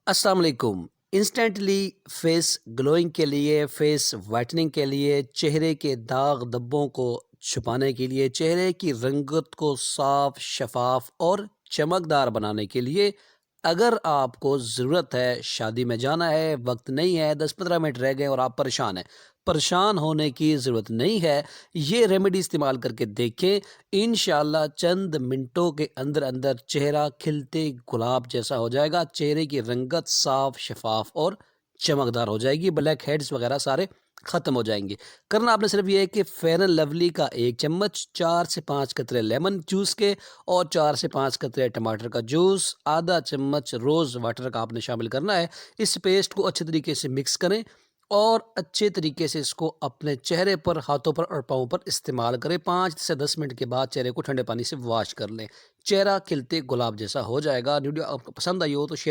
अस्सलाम वालेकुम। Instantly face glowing के लिए, फेस वाइटनिंग के लिए, चेहरे के दाग धब्बों को छुपाने के लिए, चेहरे की रंगत को साफ, शफाफ और चमकदार बनाने के लिए अगर आपको ज़रूरत है, शादी में जाना है, वक्त नहीं है, 10-15 मिनट रह गए और आप परेशान हैं, परेशान होने की ज़रूरत नहीं है। ये रेमेडी इस्तेमाल करके देखें, इंशाल्लाह चंद मिनटों के अंदर अंदर चेहरा खिलते गुलाब जैसा हो जाएगा। चेहरे की रंगत साफ, शफाफ और चमकदार हो जाएगी। ब्लैक हेड्स वगैरह सारे ख़त्म हो जाएंगे। करना आपने सिर्फ ये है कि फेयर एंड लवली का 1 चम्मच, 4 से 5 कतरे लेमन जूस के और 4 से 5 कतरे टमाटर का जूस, आधा चम्मच रोज़ वाटर का आपने शामिल करना है। इस पेस्ट को अच्छे तरीके से मिक्स करें और अच्छे तरीके से इसको अपने चेहरे पर, हाथों पर और पाँव पर इस्तेमाल करें। 5 से 10 मिनट के बाद चेहरे को ठंडे पानी से वॉश कर लें। चेहरा खिलते गुलाब जैसा हो जाएगा। वीडियो आपको पसंद आई हो तो शेयर